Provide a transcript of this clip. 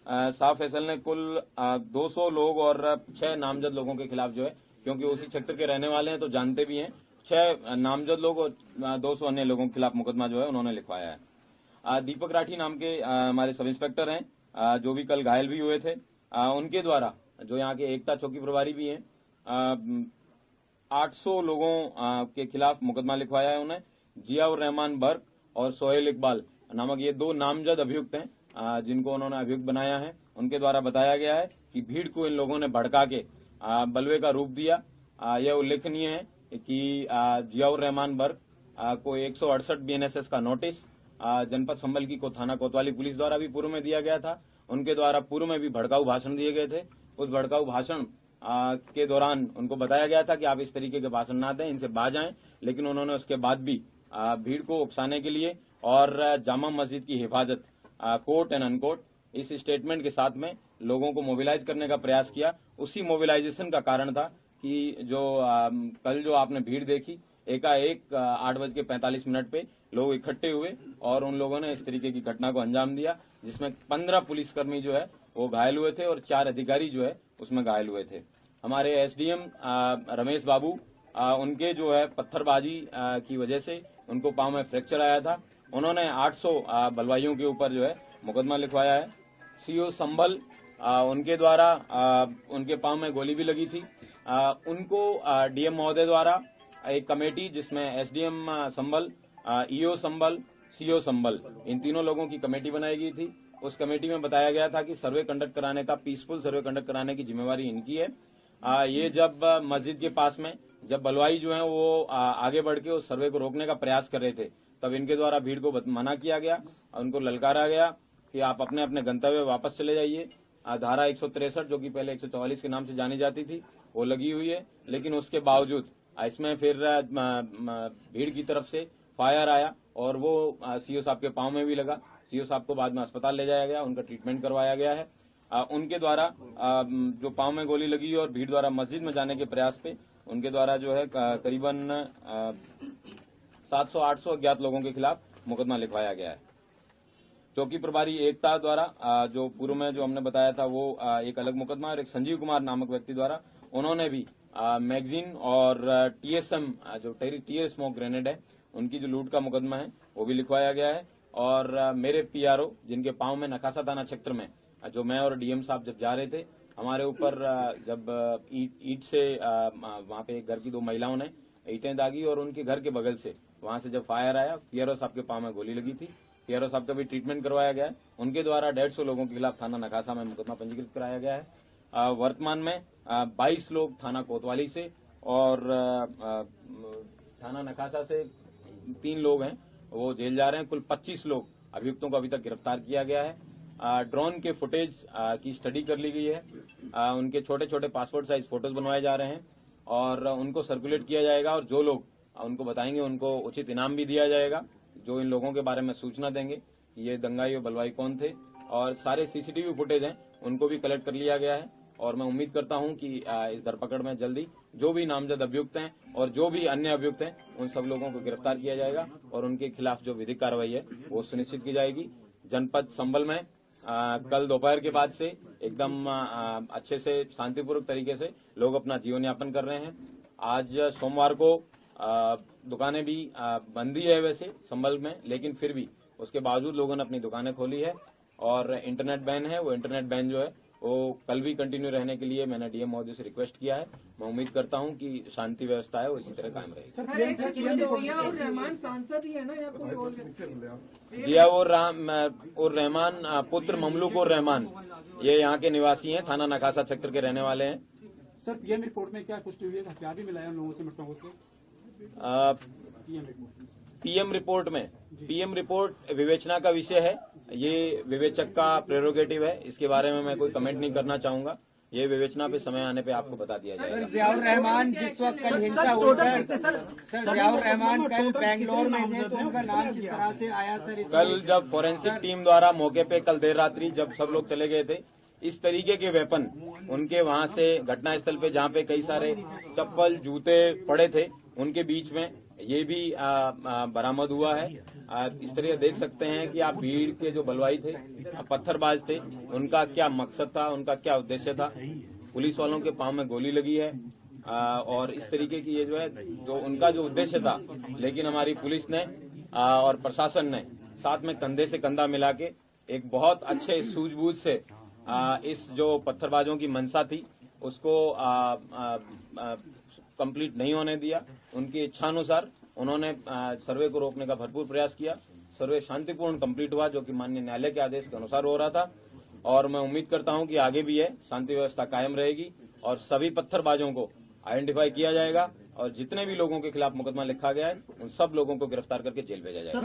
शाह फैसल ने कुल 200 लोग और 6 नामजद लोगों के खिलाफ जो है, क्योंकि उसी क्षेत्र के रहने वाले हैं तो जानते भी हैं, 6 नामजद लोग और 200 अन्य लोगों के खिलाफ मुकदमा जो है उन्होंने लिखवाया है। दीपक राठी नाम के हमारे सब इंस्पेक्टर हैं, जो भी कल घायल भी हुए थे, उनके द्वारा, जो यहाँ के एकता चौकी प्रभारी भी हैं, 800 लोगों के खिलाफ मुकदमा लिखवाया है उन्हें। जियाउर रहमान बर्क और सोहेल इकबाल नामक ये 2 नामजद अभियुक्त हैं, जिनको उन्होंने अभियुक्त बनाया है। उनके द्वारा बताया गया है कि भीड़ को इन लोगों ने भड़का के बलवे का रूप दिया। यह उल्लेखनीय है कि जियाउर रहमान बर्क को 168 बीएनएसएस का नोटिस जनपद संभल की थाना कोतवाली पुलिस द्वारा भी पूर्व में दिया गया था। उनके द्वारा पूर्व में भी भड़काऊ भाषण दिए गए थे। उस भड़काऊ भाषण के दौरान उनको बताया गया था कि आप इस तरीके के भाषण ना दें, इनसे बाज आएं, लेकिन उन्होंने उसके बाद भी भीड़ को उकसाने के लिए और जामा मस्जिद की हिफाजत, कोर्ट एंड अनकोर्ट, इस स्टेटमेंट के साथ में लोगों को मोबिलाइज करने का प्रयास किया। उसी मोबिलाइजेशन का कारण था कि जो कल जो आपने भीड़ देखी, एकाएक 8:45 पे लोग इकट्ठे हुए और उन लोगों ने इस तरीके की घटना को अंजाम दिया, जिसमें 15 पुलिसकर्मी जो है वो घायल हुए थे और 4 अधिकारी जो है उसमें घायल हुए थे। हमारे एसडीएम रमेश बाबू, उनके जो है पत्थरबाजी की वजह से उनको पांव में फ्रैक्चर आया था। उन्होंने 800 बलवाइयों के ऊपर जो है मुकदमा लिखवाया है। सीओ संभल, उनके द्वारा उनके पांव में गोली भी लगी थी। उनको डीएम महोदय द्वारा एक कमेटी, जिसमें एसडीएम संभल, ईओ संभल, सीओ संभल, इन तीनों लोगों की कमेटी बनाई गई थी। उस कमेटी में बताया गया था कि सर्वे कंडक्ट कराने का, पीसफुल सर्वे कंडक्ट कराने की जिम्मेवारी इनकी है। ये जब मस्जिद के पास में जब बलवाई जो है वो आगे बढ़ के उस सर्वे को रोकने का प्रयास कर रहे थे, तब इनके द्वारा भीड़ को मना किया गया, उनको ललकारा गया कि आप अपने अपने गंतव्य वापस चले जाइए। धारा 163 जो कि पहले 144 के नाम से जानी जाती थी वो लगी हुई है, लेकिन उसके बावजूद इसमें फिर भीड़ की तरफ से फायर आया और वो सीओ साहब के पांव में भी लगा। सीओ साहब को बाद में अस्पताल ले जाया गया, उनका ट्रीटमेंट करवाया गया है। उनके द्वारा जो पांव में गोली लगी और भीड़ द्वारा मस्जिद में जाने के प्रयास पे उनके द्वारा जो है करीबन 700-800 अज्ञात लोगों के खिलाफ मुकदमा लिखवाया गया है। चौकी प्रभारी एकता द्वारा जो पूर्व में जो हमने बताया था वो एक अलग मुकदमा, और एक संजीव कुमार नामक व्यक्ति द्वारा उन्होंने भी मैगजीन और टीएसएम, जो टीयर स्मोक ग्रेनेड है, उनकी जो लूट का मुकदमा है वो भी लिखवाया गया है। और मेरे पीआरओ, जिनके पांव में नखासा थाना क्षेत्र में, जो मैं और डीएम साहब जब जा रहे थे, हमारे ऊपर जब ईट से वहां पे घर की 2 महिलाओं ने ईटें दागी और उनके घर के बगल से वहां से जब फायर आया, पीआरओ साहब के पांव में गोली लगी थी। पीआरओ साहब का भी ट्रीटमेंट करवाया गया है। उनके द्वारा 150 लोगों के खिलाफ थाना नखासा में मुकदमा पंजीकृत कराया गया है। वर्तमान में 22 लोग थाना कोतवाली से और थाना नखासा से 3 लोग हैं, वो जेल जा रहे हैं। कुल 25 लोग अभियुक्तों को अभी तक गिरफ्तार किया गया है। ड्रोन के फुटेज की स्टडी कर ली गई है। उनके छोटे छोटे पासपोर्ट साइज फोटोज बनवाए जा रहे हैं और उनको सर्कुलेट किया जाएगा, और जो लोग उनको बताएंगे उनको उचित इनाम भी दिया जाएगा, जो इन लोगों के बारे में सूचना देंगे ये दंगाई और बलवाई कौन थे। और सारे सीसीटीवी फुटेज हैं उनको भी कलेक्ट कर लिया गया है, और मैं उम्मीद करता हूं कि इस धरपकड़ में जल्दी जो भी नामजद अभियुक्त हैं और जो भी अन्य अभियुक्त हैं उन सब लोगों को गिरफ्तार किया जाएगा और उनके खिलाफ जो विधिक कार्रवाई है वो सुनिश्चित की जाएगी। जनपद संभल में कल दोपहर के बाद से एकदम अच्छे से शांतिपूर्वक तरीके से लोग अपना जीवन यापन कर रहे हैं। आज सोमवार को दुकानें भी बंद ही है वैसे संभल में, लेकिन फिर भी उसके बावजूद लोगों ने अपनी दुकानें खोली है और इंटरनेट बैन है। वो इंटरनेट बैन जो है वो कल भी कंटिन्यू रहने के लिए मैंने डीएम महोदय से रिक्वेस्ट किया है। मैं उम्मीद करता हूं कि शांति व्यवस्था है वो इसी तरह कायम रहेगी। सांसद ही है ना या कोई और? जियाउर रहमान पुत्र ममलूक रहमान, ये यहाँ के निवासी हैं, थाना नखासा क्षेत्र के रहने वाले हैं। सर, पीएम रिपोर्ट में क्या पुष्टि हुई है? हथियार भी मिला है उन लोगों से, मृतकों से? पीएम रिपोर्ट विवेचना का विषय है, ये विवेचक का प्रेरोगेटिव है, इसके बारे में मैं कोई कमेंट नहीं करना चाहूंगा। ये विवेचना पे समय आने पे आपको बता दिया जाएगा। जियाउर रहमान जिस वक्त कल हिंसा होकर जियाउर रहमान कल बेंगलोर में थे तो उनका नाम किस तरह से आया सर? कल जब फोरेंसिक टीम द्वारा मौके पे कल देर रात्रि जब सब लोग चले गए थे, इस तरीके के वेपन उनके वहां से घटनास्थल पे जहाँ पे कई सारे चप्पल जूते पड़े थे उनके बीच में ये भी बरामद हुआ है। इस तरह देख सकते हैं कि आप भीड़ के जो बलवाई थे, पत्थरबाज थे, उनका क्या मकसद था, उनका क्या उद्देश्य था। पुलिस वालों के पांव में गोली लगी है और इस तरीके की ये जो है जो उनका जो उद्देश्य था, लेकिन हमारी पुलिस ने और प्रशासन ने साथ में कंधे से कंधा मिला के एक बहुत अच्छे सूझबूझ से इस जो पत्थरबाजों की मंशा थी उसको कंप्लीट नहीं होने दिया। उनकी इच्छानुसार उन्होंने सर्वे को रोकने का भरपूर प्रयास किया। सर्वे शांतिपूर्ण कंप्लीट हुआ, जो कि माननीय न्यायालय के आदेश के अनुसार हो रहा था, और मैं उम्मीद करता हूं कि आगे भी है शांति व्यवस्था कायम रहेगी और सभी पत्थरबाजों को आइडेंटिफाई किया जाएगा और जितने भी लोगों के खिलाफ मुकदमा लिखा गया है उन सब लोगों को गिरफ्तार करके जेल भेजा जाएगा।